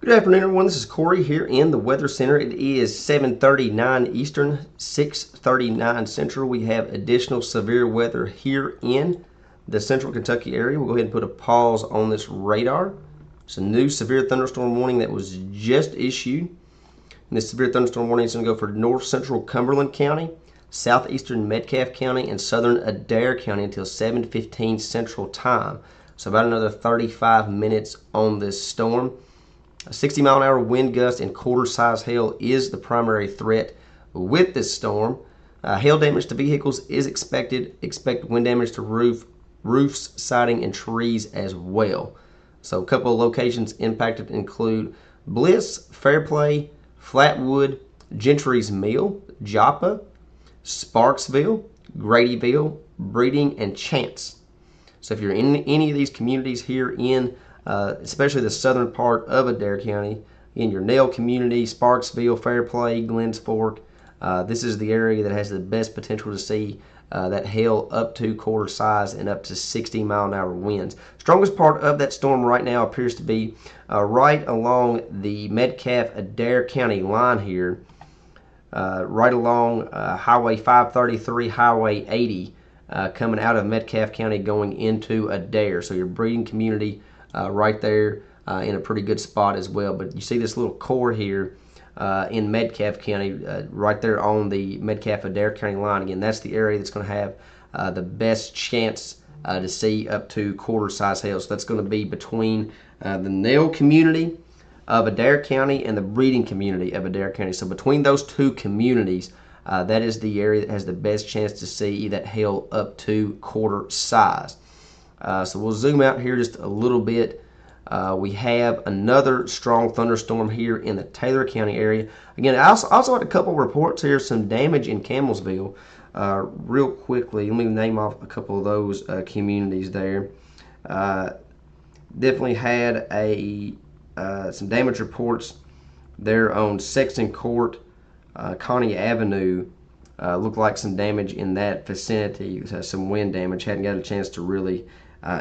Good afternoon, everyone. This is Corey here in the Weather Center. It is 7:39 Eastern, 6:39 Central. We have additional severe weather here in the Central Kentucky area. We'll go ahead and put a pause on this radar. It's a new severe thunderstorm warning that was just issued. And this severe thunderstorm warning is going to go for north central Cumberland County, southeastern Metcalfe County, and southern Adair County until 7:15 Central Time. So about another 35 minutes on this storm. A 60-mile-an-hour wind gust and quarter-size hail is the primary threat with this storm. Hail damage to vehicles is expected. Expect wind damage to roofs, siding, and trees as well. So a couple of locations impacted include Bliss, Fairplay, Flatwood, Gentry's Mill, Joppa, Sparksville, Gradyville, Breeding, and Chance. So if you're in any of these communities here in especially the southern part of Adair County, in your Nell community, Sparksville, Fairplay, Glens Fork, this is the area that has the best potential to see that hail up to quarter size and up to 60-mile-an-hour winds. Strongest part of that storm right now appears to be right along the Metcalfe-Adair County line here, right along Highway 533, Highway 80, coming out of Metcalfe County going into Adair. So your breeding community right there in a pretty good spot as well. But you see this little core here in Metcalfe County, right there on the Metcalfe-Adair County line. Again, that's the area that's going to have the best chance to see up to quarter-size hail. So that's going to be between the Nell community of Adair County and the breeding community of Adair County. So between those two communities, that is the area that has the best chance to see that hail up to quarter size. So we'll zoom out here just a little bit. We have another strong thunderstorm here in the Taylor County area. Again, I also had a couple reports here, some damage in Campbellsville. Real quickly, let me name off a couple of those communities there. Definitely had some damage reports there on Sexton Court, Connie Avenue. Looked like some damage in that vicinity, some wind damage. Hadn't got a chance to really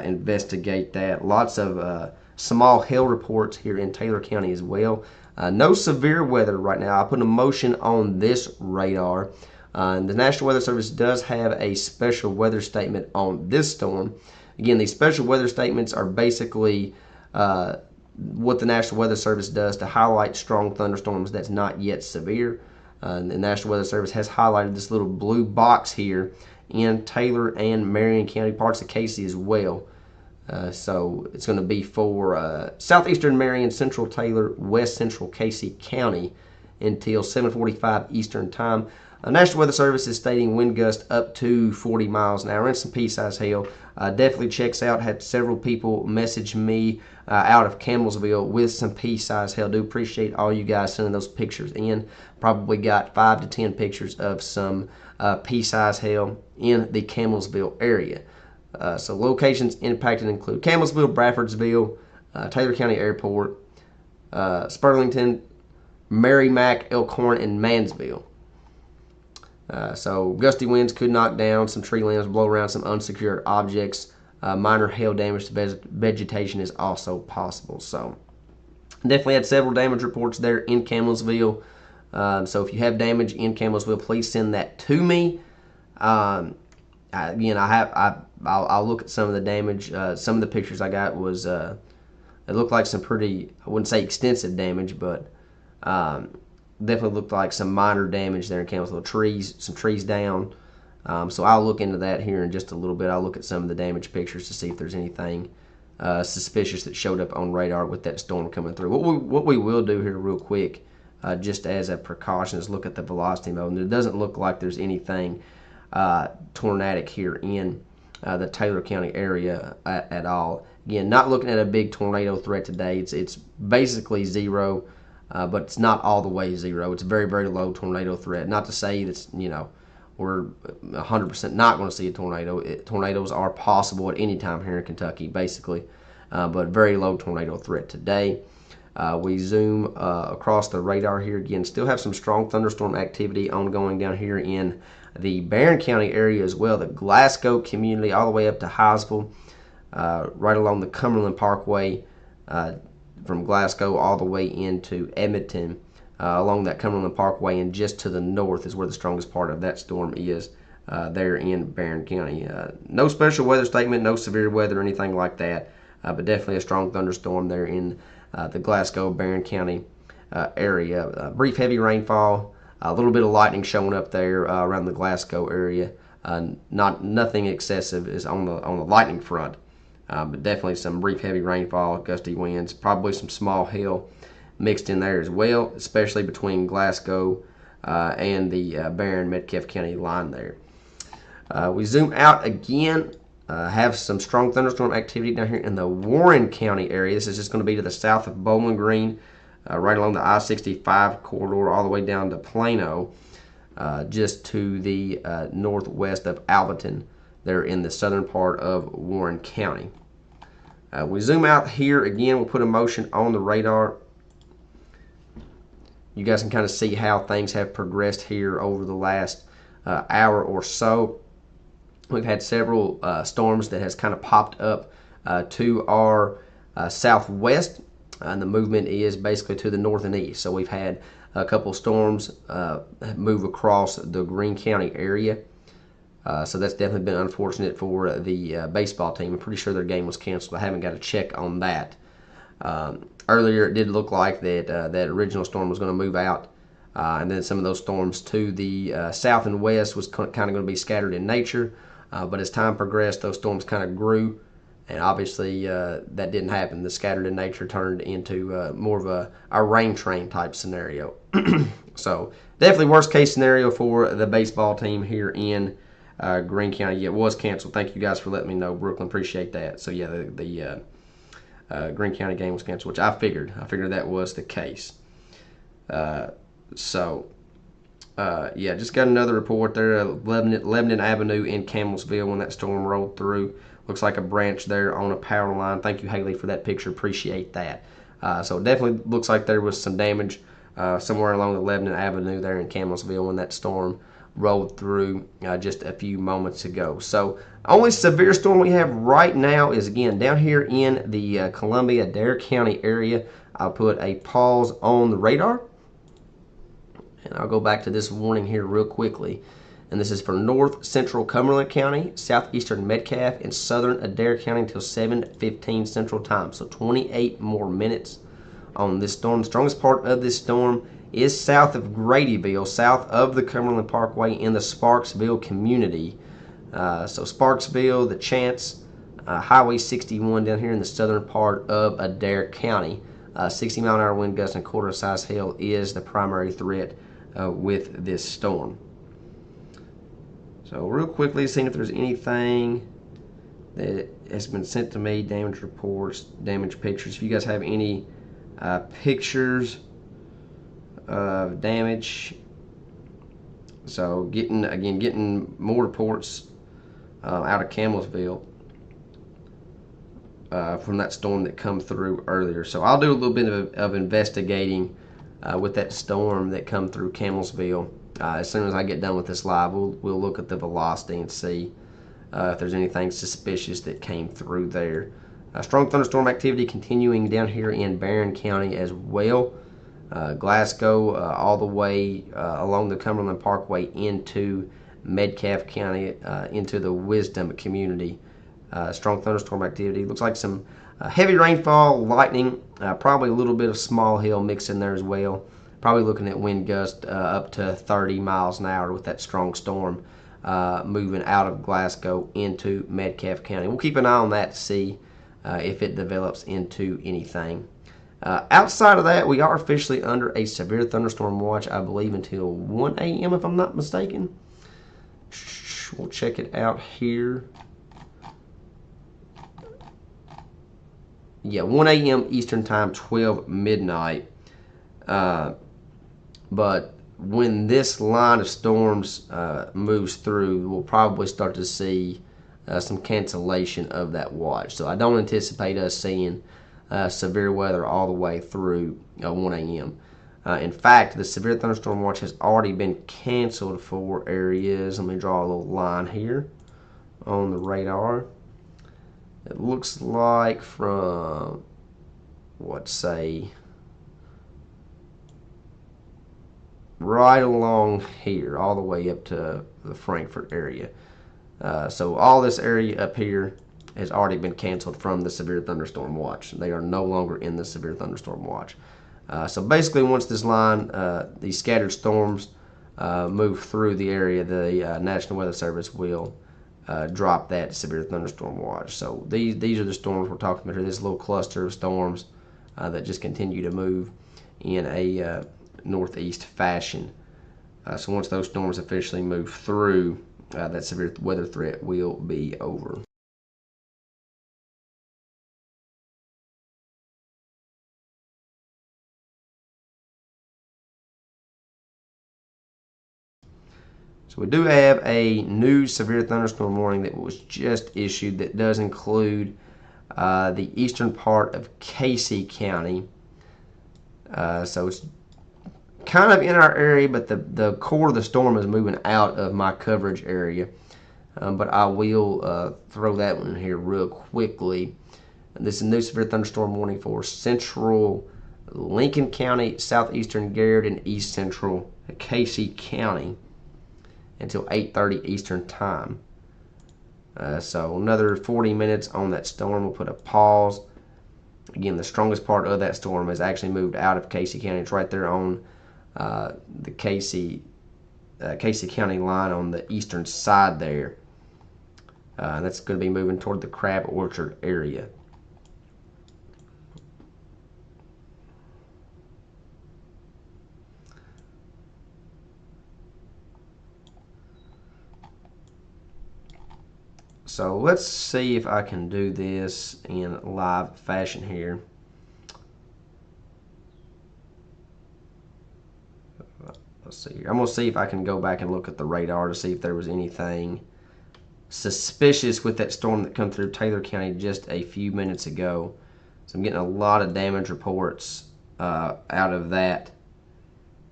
investigate that. Lots of small hail reports here in Taylor County as well. No severe weather right now. I put a motion on this radar. The National Weather Service does have a special weather statement on this storm. Again, these special weather statements are basically what the National Weather Service does to highlight strong thunderstorms that's not yet severe. The National Weather Service has highlighted this little blue box here in Taylor and Marion County, parts of Casey as well. So it's going to be for southeastern Marion, central Taylor, west central Casey County until 7:45 Eastern Time. National Weather Service is stating wind gust up to 40 miles an hour and some pea-sized hail. Definitely checks out. Had several people message me out of Campbellsville with some pea-sized hail. Do appreciate all you guys sending those pictures in. Probably got 5 to 10 pictures of some pea-sized hail in the Campbellsville area. So locations impacted include Campbellsville, Bradfordsville, Taylor County Airport, Spurlington, Merrimack, Elkhorn, and Mansville. So gusty winds could knock down some tree limbs, blow around some unsecured objects. Minor hail damage to vegetation is also possible. So definitely had several damage reports there in Campbellsville. So if you have damage in Campbellsville, please send that to me. Again, I'll look at some of the damage. Some of the pictures I got was it looked like some pretty, I wouldn't say extensive damage, but definitely looked like some minor damage there in Campbellsville. Some trees down. So I'll look into that here in just a little bit. I'll look at some of the damage pictures to see if there's anything suspicious that showed up on radar with that storm coming through. What we will do here real quick, just as a precaution, is look at the velocity mode. And it doesn't look like there's anything tornadic here in the Taylor County area at all. Again, not looking at a big tornado threat today. It's basically zero. But it's not all the way zero. It's a very, very low tornado threat. Not to say that's, we're 100% not going to see a tornado. Tornadoes are possible at any time here in Kentucky, basically, but very low tornado threat today. We zoom across the radar here again. Still have some strong thunderstorm activity ongoing down here in the Barron County area as well. The Glasgow community all the way up to Hinesville, right along the Cumberland Parkway. from Glasgow all the way into Edmonton along that Cumberland Parkway, and just to the north is where the strongest part of that storm is there in Barron County. No special weather statement, no severe weather or anything like that, but definitely a strong thunderstorm there in the Glasgow, Barron County area. Brief heavy rainfall, a little bit of lightning showing up there around the Glasgow area. Nothing excessive is on the lightning front, but definitely some brief heavy rainfall, gusty winds, probably some small hail mixed in there as well, especially between Glasgow and the Barron Metcalfe County line there. We zoom out again. Have some strong thunderstorm activity down here in the Warren County area. This is just going to be to the south of Bowling Green, right along the I-65 corridor all the way down to Plano, just to the northwest of Alberton. They're in the southern part of Warren County. We zoom out here again. We'll put a motion on the radar. You guys can kind of see how things have progressed here over the last hour or so. We've had several storms that has kind of popped up to our southwest, and the movement is basically to the north and east. So we've had a couple storms move across the Greene County area. So that's definitely been unfortunate for the baseball team. I'm pretty sure their game was canceled. I haven't got a check on that. Earlier, it did look like that original storm was going to move out, and then some of those storms to the south and west was kind of going to be scattered in nature. But as time progressed, those storms kind of grew, and obviously that didn't happen. The scattered in nature turned into more of a rain train type scenario. So definitely worst case scenario for the baseball team here in Greene County. It was canceled. Thank you guys for letting me know, Brooklyn. Appreciate that. So yeah, the Greene County game was canceled, which I figured. I figured that was the case. Yeah, just got another report there. Lebanon Avenue in Campbellsville when that storm rolled through. Looks like a branch there on a power line. Thank you, Haley, for that picture. Appreciate that. So it definitely looks like there was some damage somewhere along the Lebanon Avenue there in Campbellsville when that storm rolled through just a few moments ago. So only severe storm we have right now is, again, down here in the Columbia-Dare County area. I'll put a pause on the radar, and I'll go back to this warning here real quickly. And this is for north central Cumberland County, southeastern Metcalfe, and southern Adair County until 7:15 Central Time. So 28 more minutes on this storm. The strongest part of this storm is south of Gradyville, south of the Cumberland Parkway in the Sparksville community. So Sparksville, the Chance, Highway 61 down here in the southern part of Adair County. 60-mile-an-hour wind gusts and quarter-size hail is the primary threat with this storm. So real quickly, seeing if there's anything that has been sent to me, damage reports, damage pictures. If you guys have any pictures of damage, so getting more reports out of Campbellsville from that storm that come through earlier. So I'll do a little bit of investigating with that storm that come through Campbellsville. As soon as I get done with this live, we'll look at the velocity and see if there's anything suspicious that came through there. Strong thunderstorm activity continuing down here in Barron County as well. Glasgow all the way along the Cumberland Parkway into Metcalfe County, into the Wisdom community. Strong thunderstorm activity. Looks like some heavy rainfall, lightning, probably a little bit of small hail mixed in there as well. Probably looking at wind gusts up to 30 miles an hour with that strong storm moving out of Glasgow into Metcalfe County. We'll keep an eye on that to see if it develops into anything. Outside of that, we are officially under a severe thunderstorm watch, I believe, until 1 a.m. if I'm not mistaken. We'll check it out here. Yeah, 1 a.m. Eastern Time, 12 midnight. But when this line of storms moves through, we'll probably start to see some cancellation of that watch. So I don't anticipate us seeing severe weather all the way through 1 a.m. In fact, the severe thunderstorm watch has already been canceled for areas. Let me draw a little line here on the radar. It looks like from what, say, right along here, all the way up to the Frankfort area. So all this area up here has already been canceled from the severe thunderstorm watch. They are no longer in the severe thunderstorm watch. So basically, once this line, these scattered storms move through the area, the National Weather Service will drop that severe thunderstorm watch. So these are the storms we're talking about here. This little cluster of storms that just continue to move in a northeast fashion. So once those storms officially move through, that severe weather threat will be over. So we do have a new severe thunderstorm warning that was just issued that does include the eastern part of Casey County. So it's kind of in our area, but the core of the storm is moving out of my coverage area. But I will throw that one in here real quickly. This is a new severe thunderstorm warning for central Lincoln County, southeastern Garrett, and east central Casey County until 8:30 Eastern Time. So another 40 minutes on that storm. We'll put a pause. Again, the strongest part of that storm has actually moved out of Casey County. It's right there on the Casey County line on the eastern side there. That's going to be moving toward the Crab Orchard area. So let's see if I can do this in live fashion here. Let's see here. I'm going to see if I can go back and look at the radar to see if there was anything suspicious with that storm that come through Taylor County just a few minutes ago. So I'm getting a lot of damage reports out of that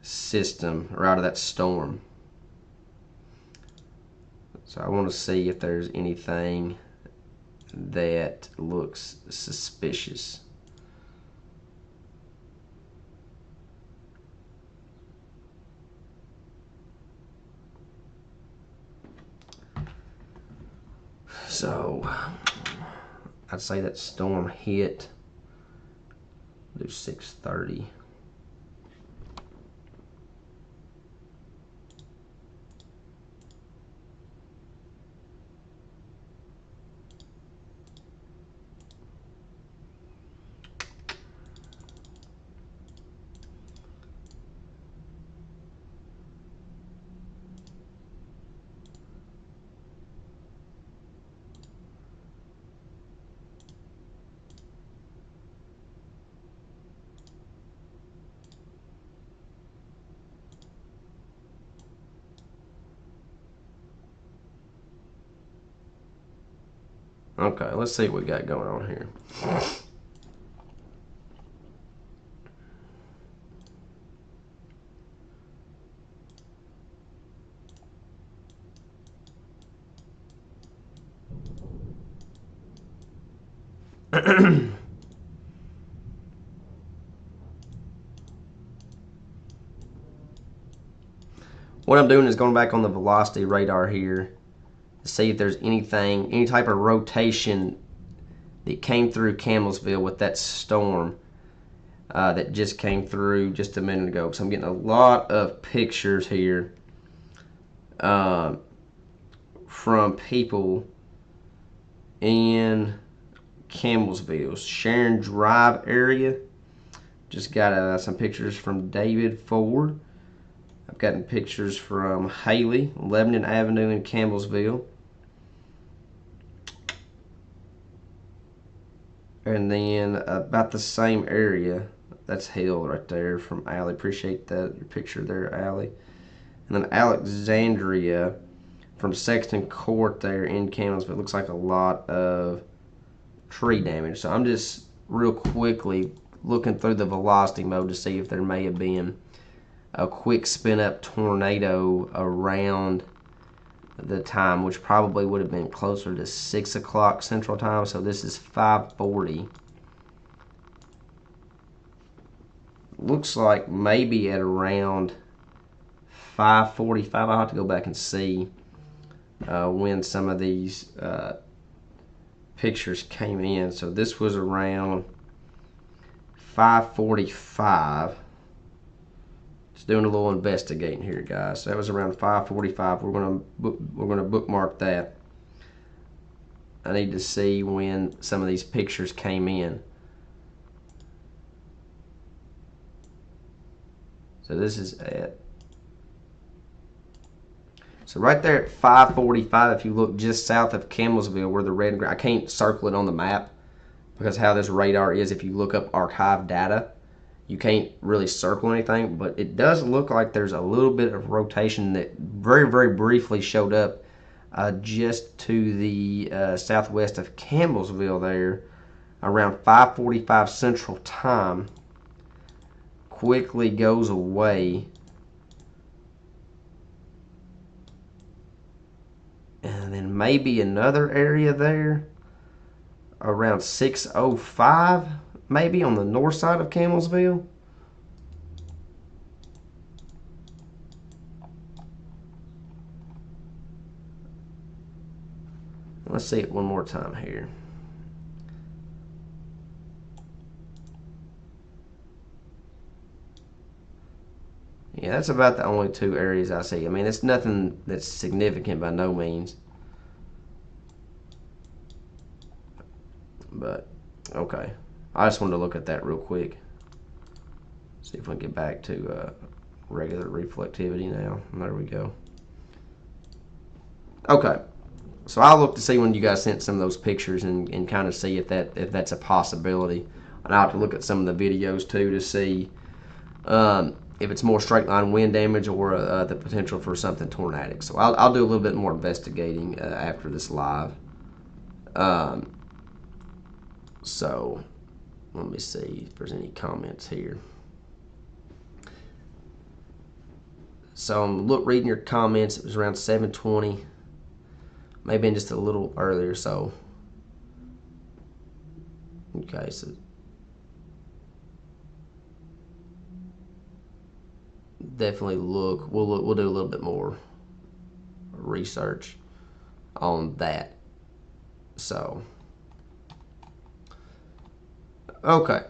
system, or out of that storm. So I want to see if there's anything that looks suspicious. So I'd say that storm hit, do 6:30. Okay, let's see what we got going on here. What I'm doing is going back on the velocity radar here to see if there's anything, any type of rotation that came through Campbellsville with that storm that just came through just a minute ago. So I'm getting a lot of pictures here from people in Campbellsville, Sharon Drive area. Just got some pictures from David Ford. I've gotten pictures from Haley, Lebanon Avenue in Campbellsville. And then about the same area, that's Hill right there from Allie. Appreciate that, your picture there, Allie. And then Alexandria from Sexton Court there in Campbellsville. It looks like a lot of tree damage. So I'm just real quickly looking through the velocity mode to see if there may have been a quick spin up tornado around the time, which probably would have been closer to 6 o'clock Central Time. So this is 5:40. looks like maybe at around 5:45. I'll have to go back and see when some of these pictures came in. So this was around 5:45. Just doing a little investigating here, guys. So that was around 5:45. We're gonna bookmark that. I need to see when some of these pictures came in. So this is at, so right there at 5:45, if you look just south of Campbellsville where the red and green, I can't circle it on the map because how this radar is, if you look up archive data, you can't really circle anything, but it does look like there's a little bit of rotation that very, very briefly showed up just to the southwest of Campbellsville there around 5:45 Central Time. Quickly goes away, and then maybe another area there around 6:05, maybe on the north side of Campbellsville. Let's see it one more time here. Yeah, that's about the only two areas I see. I mean, it's nothing that's significant by no means. But, okay. I just wanted to look at that real quick. See if we can get back to regular reflectivity now. There we go. Okay. So I'll look to see when you guys sent some of those pictures and kind of see if that's a possibility. And I'll have to look at some of the videos too to see if it's more straight line wind damage or the potential for something tornadic. So I'll do a little bit more investigating after this live. So let me see if there's any comments here. So I'm reading your comments. It was around 7:20, maybe just a little earlier. So okay, so definitely look. We'll do a little bit more research on that. So okay.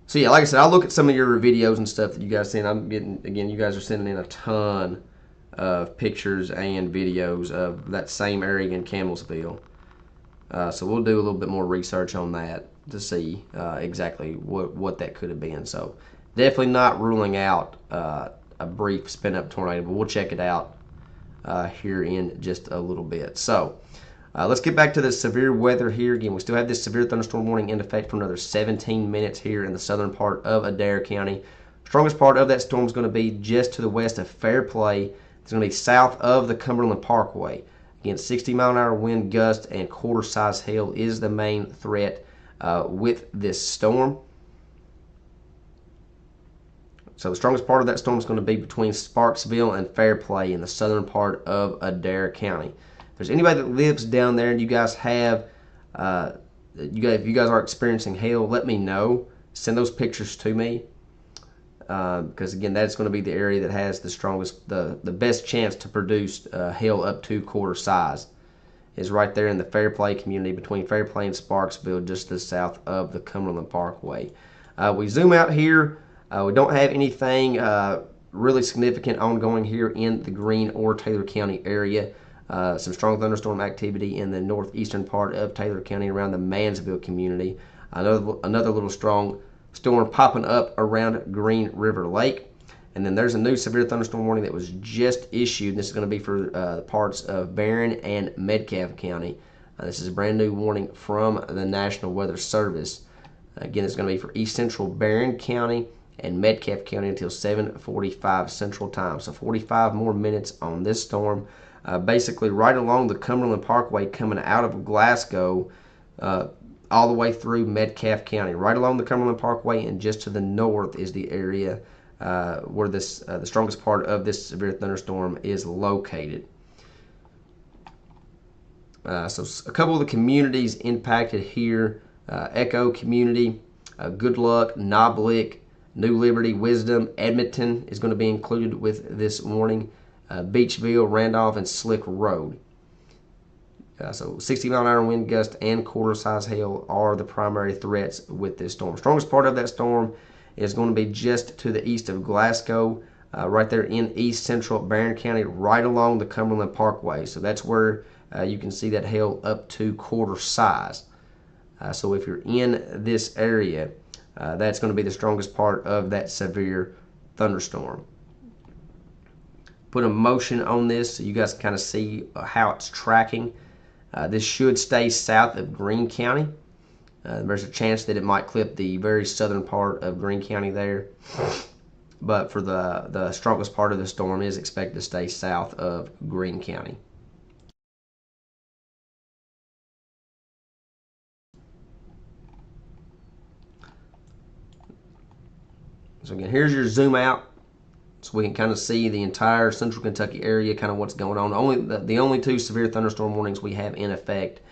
So yeah, like I said, I'll look at some of your videos and stuff that you guys send. I'm getting, again, you guys are sending in a ton of pictures and videos of that same area in Campbellsville. So we'll do a little bit more research on that to see exactly what that could have been. So definitely not ruling out a brief spin-up tornado, but we'll check it out here in just a little bit. So let's get back to the severe weather here. Again, we still have this severe thunderstorm warning in effect for another 17 minutes here in the southern part of Adair County. Strongest part of that storm is going to be just to the west of Fairplay. It's going to be south of the Cumberland Parkway. Again, 60-mile-an-hour wind gust and quarter-size hail is the main threat with this storm. So the strongest part of that storm is going to be between Sparksville and Fairplay in the southern part of Adair County. If there's anybody that lives down there and you guys have, if you guys are experiencing hail, let me know. Send those pictures to me because again, that's going to be the area that has the strongest, the best chance to produce hail up to quarter size. Is right there in the Fairplay community between Fairplay and Sparksville, just to the south of the Cumberland Parkway. We zoom out here. We don't have anything really significant ongoing here in the Greene or Taylor County area. Some strong thunderstorm activity in the northeastern part of Taylor County around the Mansville community. Another little strong storm popping up around Green River Lake. And then there's a new severe thunderstorm warning that was just issued. This is going to be for the parts of Barron and Metcalfe County. This is a brand new warning from the National Weather Service. Again, it's going to be for east central Barron County and Metcalfe County until 7:45 Central Time. So 45 more minutes on this storm. Basically right along the Cumberland Parkway coming out of Glasgow all the way through Metcalfe County. Right along the Cumberland Parkway and just to the north is the area where the strongest part of this severe thunderstorm is located. So a couple of the communities impacted here. Echo community, Good Luck, Noblick, New Liberty, Wisdom, Edmonton is going to be included with this warning. Beachville, Randolph, and Slick Road. So 60-mile-an-hour wind gust and quarter-size hail are the primary threats with this storm. Strongest part of that storm is going to be just to the east of Glasgow, right there in east central Barron County, right along the Cumberland Parkway. So that's where you can see that hail up to quarter size. So if you're in this area, that's going to be the strongest part of that severe thunderstorm. Put a motion on this so you guys can kind of see how it's tracking. This should stay south of Greene County. There's a chance that it might clip the very southern part of Greene County there. But for the strongest part of the storm is expected to stay south of Greene County. So again, here's your zoom out, so we can kind of see the entire central Kentucky area, kind of what's going on. The only two severe thunderstorm warnings we have in effect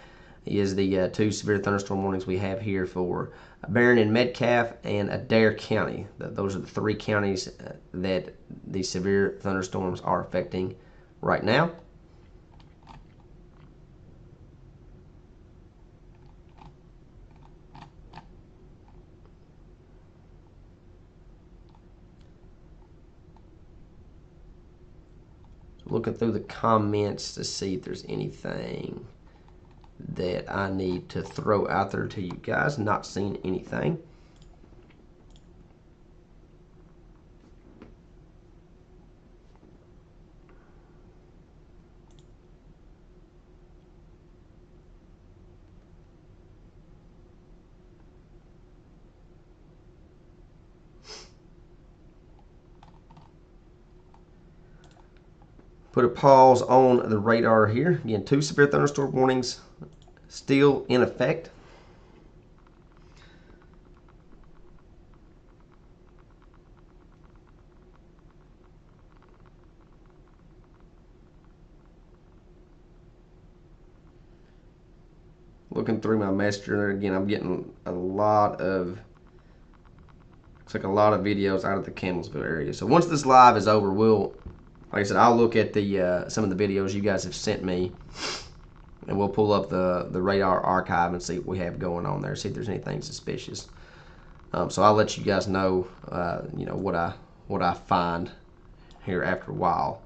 is the two severe thunderstorm warnings we have here for Barron and Metcalfe and Adair County. Those are the three counties that the severe thunderstorms are affecting right now. Looking through the comments to see if there's anything that I need to throw out there to you guys. Not seeing anything. Put a pause on the radar here. Again, two severe thunderstorm warnings still in effect. Looking through my messenger again, I'm getting a lot of, looks like a lot of videos out of the Campbellsville area. So once this live is over, like I said, I'll look at the some of the videos you guys have sent me, and we'll pull up the radar archive and see what we have going on there, see if there's anything suspicious. So I'll let you guys know, you know, what I find here after a while.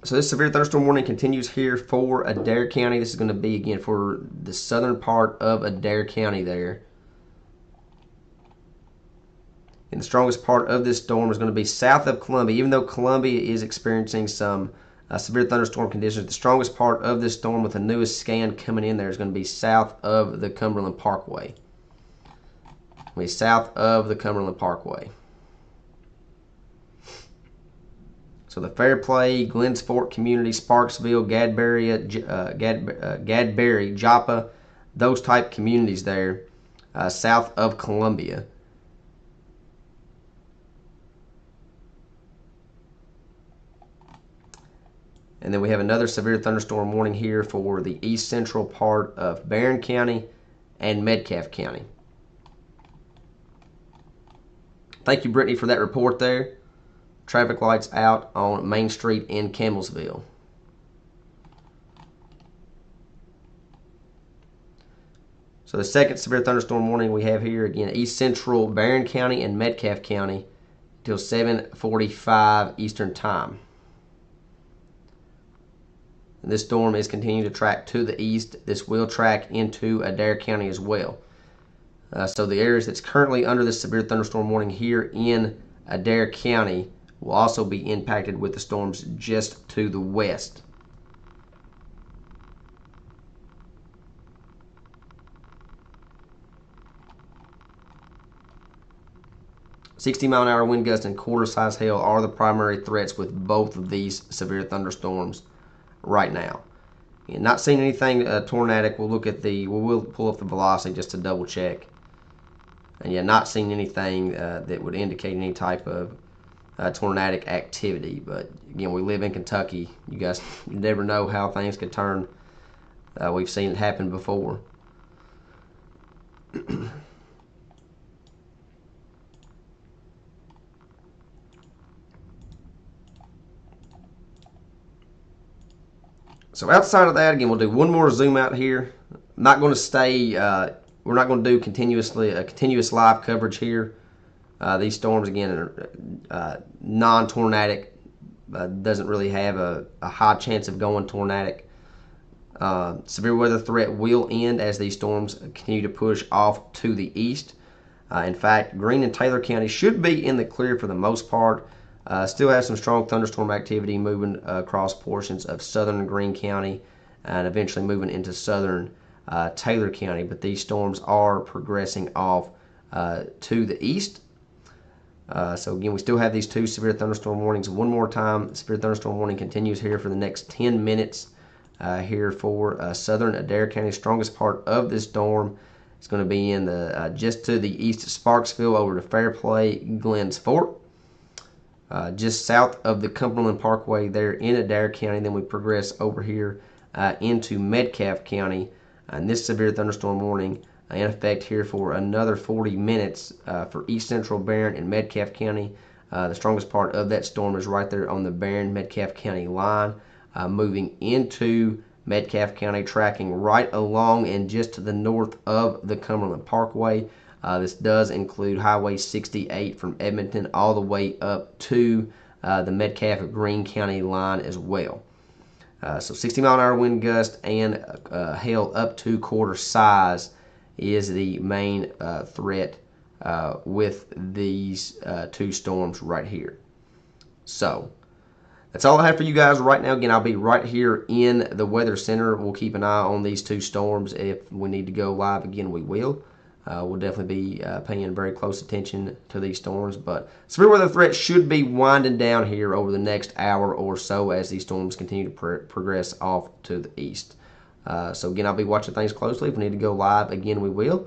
So this severe thunderstorm warning continues here for Adair County. This is going to be, again, for the southern part of Adair County there. And the strongest part of this storm is going to be south of Columbia. Even though Columbia is experiencing some severe thunderstorm conditions, the strongest part of this storm with the newest scan coming in there is going to be south of the Cumberland Parkway. It'll be south of the Cumberland Parkway. So the Fairplay, Glens Fork Community, Sparksville, Gadberry, Joppa, those type communities there, south of Columbia. And then we have another severe thunderstorm warning here for the east central part of Barron County and Metcalfe County. Thank you, Brittany, for that report there. Traffic lights out on Main Street in Campbellsville. So the second severe thunderstorm warning we have here, again, east central Barron County and Metcalfe County till 7:45 Eastern Time. And this storm is continuing to track to the east. This will track into Adair County as well. So the areas that's currently under this severe thunderstorm warning here in Adair County will also be impacted with the storms just to the west. "60-mile-an-hour wind gusts and quarter-size hail are the primary threats with both of these severe thunderstorms right now. And not seeing anything tornadic. We'll look at we'll pull up the velocity just to double check. And yeah, not seeing anything that would indicate any type of tornadic activity. But again, we live in Kentucky. You guys never know how things could turn. We've seen it happen before. So outside of that, again, we'll do one more zoom out here. I'm not going to stay. We're not going to do continuous live coverage here. These storms, again, are non-tornadic. Doesn't really have a high chance of going tornadic. Severe weather threat will end as these storms continue to push off to the east. In fact, Greene and Taylor County should be in the clear for the most part. Still have some strong thunderstorm activity moving across portions of southern Greene County and eventually moving into southern Taylor County. But these storms are progressing off to the east. So again, we still have these 2 severe thunderstorm warnings. One more time, the severe thunderstorm warning continues here for the next 10 minutes here for southern Adair County. Strongest part of this storm is going to be in the just to the east of Sparksville over to Fairplay, Glens Fort. Just south of the Cumberland Parkway there in Adair County. Then we progress over here into Metcalfe County. And this severe thunderstorm warning in effect here for another 40 minutes for East Central Barron and Metcalfe County. The strongest part of that storm is right there on the Barron-Metcalfe County line, moving into Metcalfe County, tracking right along and just to the north of the Cumberland Parkway. This does include Highway 68 from Edmonton all the way up to the Metcalfe-Greene County line as well. So 60-mile-an-hour wind gust and hail up to quarter size is the main threat with these 2 storms right here. So that's all I have for you guys right now. Again, I'll be right here in the Weather Center. We'll keep an eye on these 2 storms. If we need to go live again, we will. We'll definitely be paying very close attention to these storms. But severe weather threat should be winding down here over the next hour or so as these storms continue to progress off to the east. So again, I'll be watching things closely. If we need to go live again, we will.